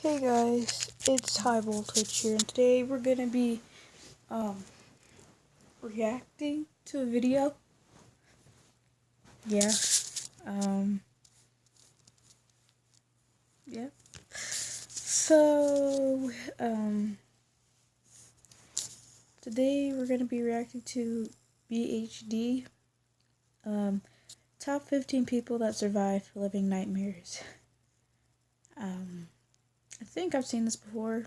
Hey guys, it's High Voltage here, and today we're gonna be reacting to a video. Yeah. Um yeah. So today we're gonna be reacting to BHD. Top 15 people that survived living nightmares. I think I've seen this before.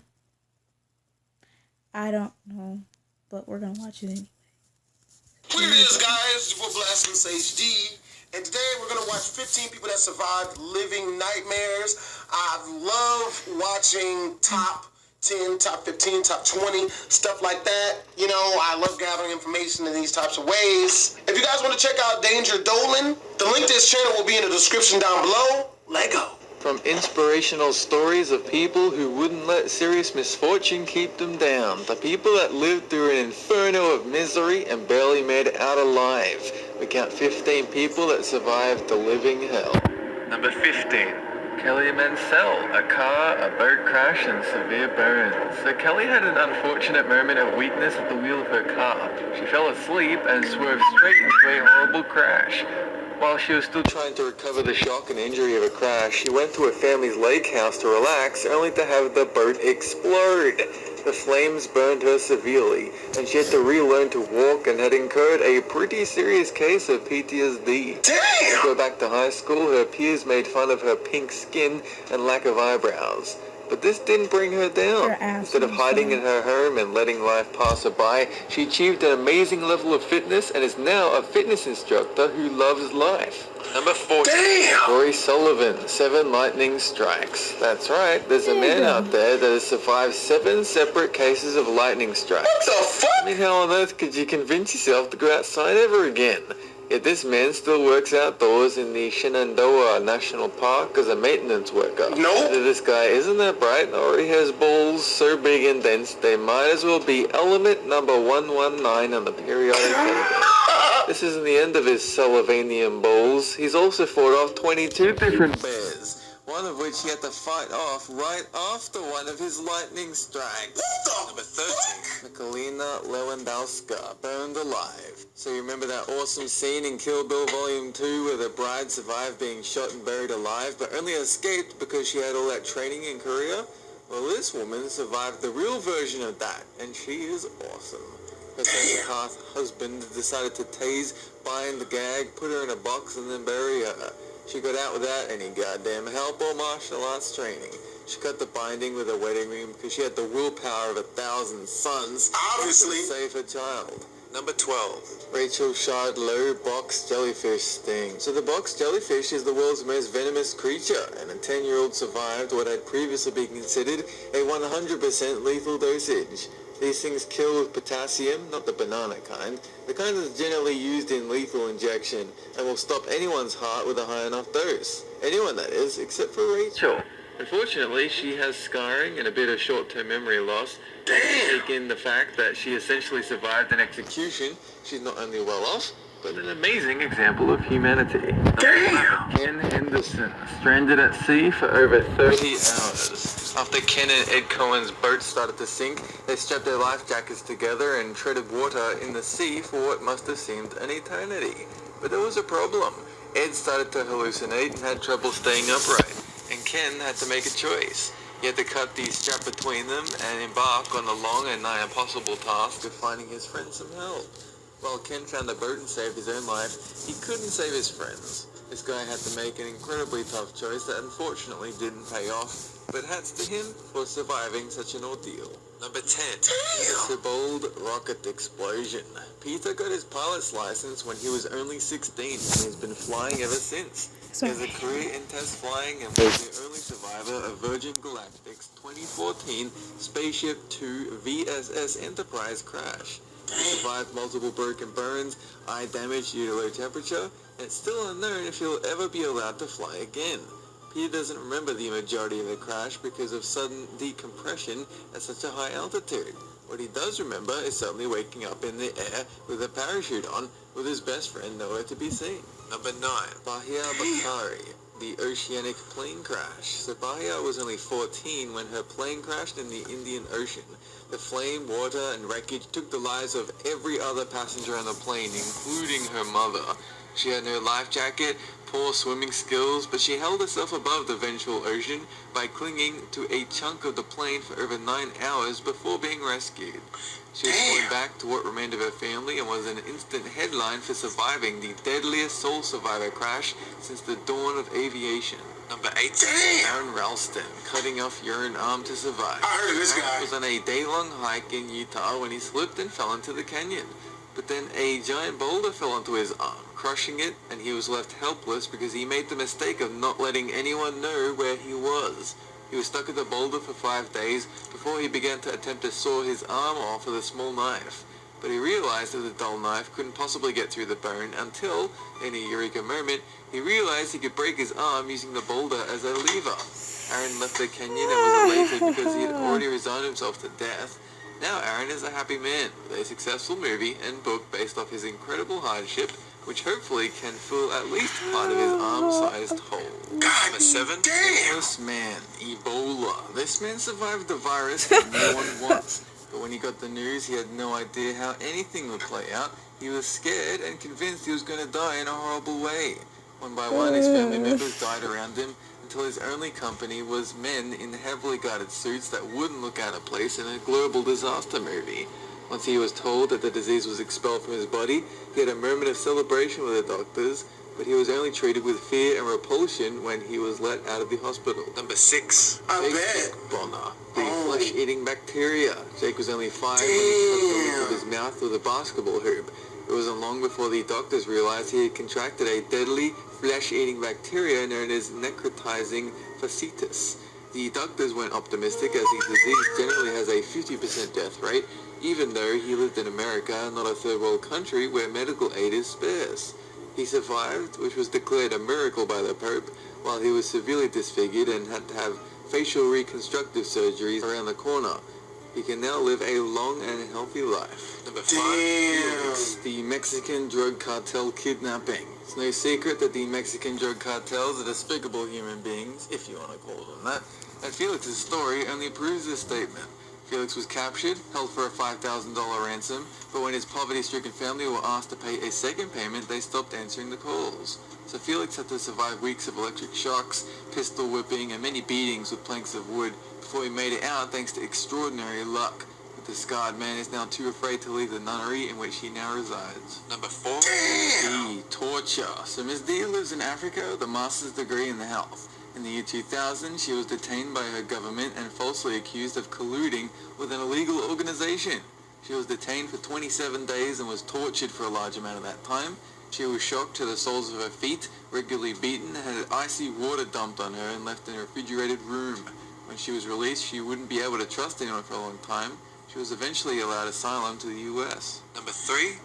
I don't know, but we're gonna watch it anyway. What it is, guys, it's your boy Blasphemous HD, and today we're going to watch 15 people that survived living nightmares. I love watching top 10, top 15, top 20, stuff like that. You know, I love gathering information in these types of ways. If you guys want to check out Danger Dolan, the link to his channel will be in the description down below. Lego. From inspirational stories of people who wouldn't let serious misfortune keep them down, to people that lived through an inferno of misery and barely made it out alive, we count 15 people that survived the living hell. Number 15. Kelly Mansell, a car, a boat crash, and severe burns. So Kelly had an unfortunate moment of weakness at the wheel of her car. She fell asleep and swerved straight into a horrible crash. While she was still trying to recover the shock and injury of a crash, she went to her family's lake house to relax, only to have the boat explode. The flames burned her severely, and she had to relearn to walk and had incurred a pretty serious case of PTSD. Damn! To go back to high school, her peers made fun of her pink skin and lack of eyebrows. But this didn't bring her down. Instead of hiding in her home and letting life pass her by, she achieved an amazing level of fitness and is now a fitness instructor who loves life. Number 14. Damn! Rory Sullivan, 7 lightning strikes. That's right, there's a man out there that has survived 7 separate cases of lightning strikes. What the fuck? I mean, how on earth could you convince yourself to go outside ever again? Yet this man still works outdoors in the Shenandoah National Park as a maintenance worker. Nope. This guy isn't that bright, or he has balls so big and dense they might as well be element number 119 on the periodic table. This isn't the end of his Sullivanian balls. He's also fought off 22 different bears, one of which he had to fight off right after one of his lightning strikes. Number 13. Michalina Lewandowska, burned alive. So you remember that awesome scene in Kill Bill Volume 2 where the bride survived being shot and buried alive, but only escaped because she had all that training in Korea? Well, this woman survived the real version of that, and she is awesome. Her psychopath husband decided to tase, bind the gag, put her in a box, and then bury her. She got out without any goddamn help or martial arts training. She cut the binding with a wedding ring because she had the willpower of 1,000 sons. Obviously. To save her child. Number 12. Rachel Shardlow, box jellyfish sting. So the box jellyfish is the world's most venomous creature, and a 10-year-old survived what had previously been considered a 100% lethal dosage. These things kill with potassium, not the banana kind, the kind that's generally used in lethal injection, and will stop anyone's heart with a high enough dose. Anyone, that is, except for Rachel. Unfortunately, she has scarring and a bit of short-term memory loss. Damn! Take in the fact that she essentially survived an execution. She's not only well off, but an amazing example of humanity. Damn! Ken Henderson, stranded at sea for over 30 hours. After Ken and Ed Cohen's boat started to sink, they strapped their life jackets together and treaded water in the sea for what must have seemed an eternity. But there was a problem. Ed started to hallucinate and had trouble staying upright, and Ken had to make a choice. He had to cut the strap between them and embark on the long and nigh impossible task of finding his friend some help. While Ken found a boat and saved his own life, he couldn't save his friends. This guy had to make an incredibly tough choice that unfortunately didn't pay off, but hats to him for surviving such an ordeal. Number 10. Sibold rocket explosion. Peter got his pilot's license when he was only 16 and he's been flying ever since. He has a career in test flying and was the only survivor of Virgin Galactic's 2014 Spaceship Two VSS Enterprise crash. He survived multiple broken bones, eye damage due to low temperature, and it's still unknown if he'll ever be allowed to fly again. Peter doesn't remember the majority of the crash because of sudden decompression at such a high altitude. What he does remember is suddenly waking up in the air with a parachute on, with his best friend nowhere to be seen. Number 9. Bahia Bakari. The oceanic plane crash. Sabaya was only 14 when her plane crashed in the Indian Ocean. The flame, water, and wreckage took the lives of every other passenger on the plane, including her mother. She had no life jacket, poor swimming skills, but she held herself above the vengeful ocean by clinging to a chunk of the plane for over 9 hours before being rescued. She was flown back to what remained of her family and was an instant headline for surviving the deadliest sole survivor crash since the dawn of aviation. Number 8, Aaron Ralston, cutting off urine arm to survive. I heard of this guy. Aaron was on a day-long hike in Utah when he slipped and fell into the canyon. But then a giant boulder fell onto his arm, crushing it, and he was left helpless because he made the mistake of not letting anyone know where he was. He was stuck at the boulder for 5 days before he began to attempt to saw his arm off with a small knife. But he realized that the dull knife couldn't possibly get through the bone until, in a eureka moment, he realized he could break his arm using the boulder as a lever. Aaron left the canyon and was elated because he had already resigned himself to death. Now Aaron is a happy man with a successful movie and book based off his incredible hardship, which hopefully can fill at least part of his arm-sized hole. Number 7, This man, Ebola. This man survived the virus that no one wants, but when he got the news, he had no idea how anything would play out. He was scared and convinced he was going to die in a horrible way. One by one, his family members died around him, until his only company was men in heavily guarded suits that wouldn't look out of place in a global disaster movie. Once he was told that the disease was expelled from his body, he had a moment of celebration with the doctors, but he was only treated with fear and repulsion when he was let out of the hospital. Number 6, Jake Bonner, the flesh-eating bacteria. Jake was only 5 when he cut the roof of his mouth with a basketball hoop. It wasn't long before the doctors realized he had contracted a deadly flesh-eating bacteria known as necrotizing fasciitis. The doctors weren't optimistic as the disease generally has a 50% death rate, even though he lived in America, not a third world country where medical aid is sparse. He survived, which was declared a miracle by the Pope, while he was severely disfigured and had to have facial reconstructive surgeries around the corner. He can now live a long and healthy life. Number 5, Felix, the Mexican drug cartel kidnapping. It's no secret that the Mexican drug cartels are despicable human beings, if you want to call them that, and Felix's story only proves this statement. Felix was captured, held for a $5,000 ransom, but when his poverty-stricken family were asked to pay a second payment, they stopped answering the calls. So Felix had to survive weeks of electric shocks, pistol whipping, and many beatings with planks of wood before he made it out thanks to extraordinary luck. But the scarred man is now too afraid to leave the nunnery in which he now resides. Number 4, D. Torture. So Ms. D lives in Africa with a master's degree in health. In the year 2000, she was detained by her government and falsely accused of colluding with an illegal organization. She was detained for 27 days and was tortured for a large amount of that time. She was shocked to the soles of her feet, regularly beaten, had icy water dumped on her and left in a refrigerated room. When she was released, she wouldn't be able to trust anyone for a long time. She was eventually allowed asylum to the U.S. Number 3,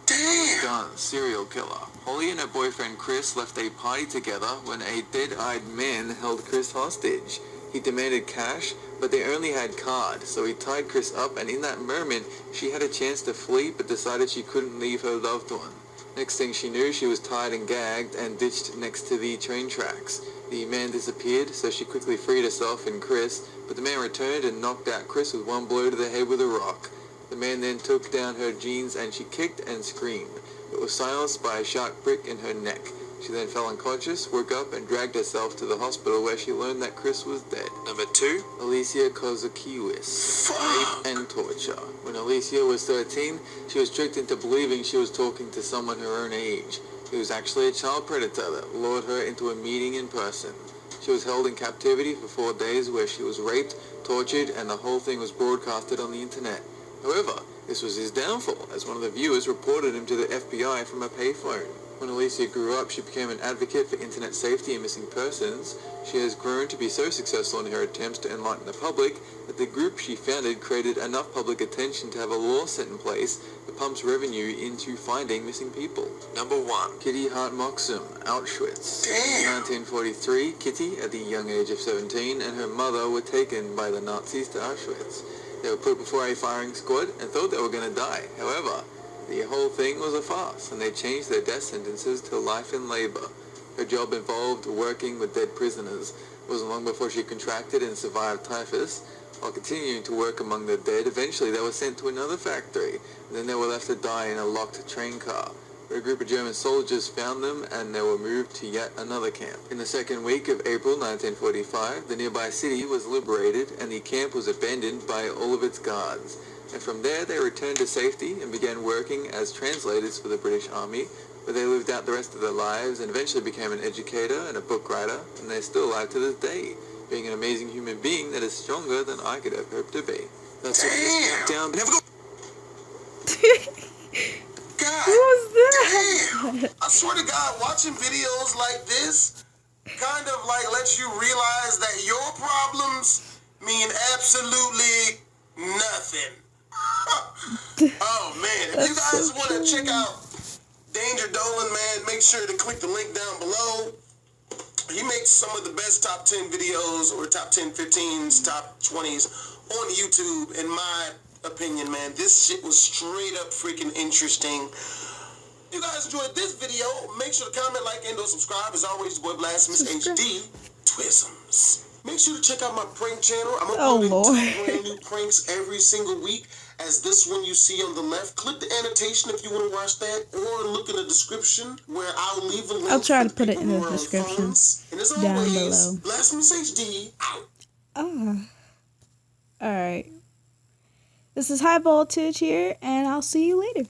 Gun, serial killer. Holly and her boyfriend Chris left a party together when a dead-eyed man held Chris hostage. He demanded cash, but they only had card, so he tied Chris up, and in that moment, she had a chance to flee, but decided she couldn't leave her loved one. Next thing she knew, she was tied and gagged and ditched next to the train tracks. The man disappeared, so she quickly freed herself and Chris, but the man returned and knocked out Chris with one blow to the head with a rock. The man then took down her jeans and she kicked and screamed, but was silenced by a sharp prick in her neck. She then fell unconscious, woke up, and dragged herself to the hospital where she learned that Chris was dead. Number 2, Alicia Kozakiewicz. Rape and torture. When Alicia was 13, she was tricked into believing she was talking to someone her own age. It was actually a child predator that lured her into a meeting in person. She was held in captivity for 4 days where she was raped, tortured, and the whole thing was broadcasted on the internet. However, this was his downfall, as one of the viewers reported him to the FBI from a payphone. When Alicia grew up, she became an advocate for internet safety and missing persons. She has grown to be so successful in her attempts to enlighten the public that the group she founded created enough public attention to have a law set in place that pumps revenue into finding missing people. Number 1, Kitty Hart Moxham, Auschwitz. In 1943, Kitty, at the young age of 17, and her mother were taken by the Nazis to Auschwitz. They were put before a firing squad and thought they were going to die. However, the whole thing was a farce, and they changed their death sentences to life in labor. Her job involved working with dead prisoners. It wasn't long before she contracted and survived typhus. While continuing to work among the dead, eventually they were sent to another factory. And then they were left to die in a locked train car. A group of German soldiers found them and they were moved to yet another camp. In the second week of April 1945, the nearby city was liberated and the camp was abandoned by all of its guards. And from there they returned to safety and began working as translators for the British Army, where they lived out the rest of their lives and eventually became an educator and a book writer, and they're still alive to this day, being an amazing human being that is stronger than I could have hoped to be. That's what down. Never go. God, Who was that? damn! I swear to God, watching videos like this kind of like lets you realize that your problems mean absolutely nothing. Oh man, if you guys want to check out Danger Dolan, man, make sure to click the link down below. He makes some of the best top 10 videos or top 10, 15s, top 20s on YouTube, in my opinion, man. This shit was straight up freaking interesting. If you guys enjoyed this video, make sure to comment, like, and or subscribe. As always, your boy Blasphemous HD Twisms. Make sure to check out my prank channel. I'm uploading 2 brand new pranks every single week. As this one you see on the left. Click the annotation if you want to watch that, or look in the description where I'll leave a link. I'll try to put it in the description And as down always, below. Blasphemous HD out. Alright. This is High Voltage here, and I'll see you later.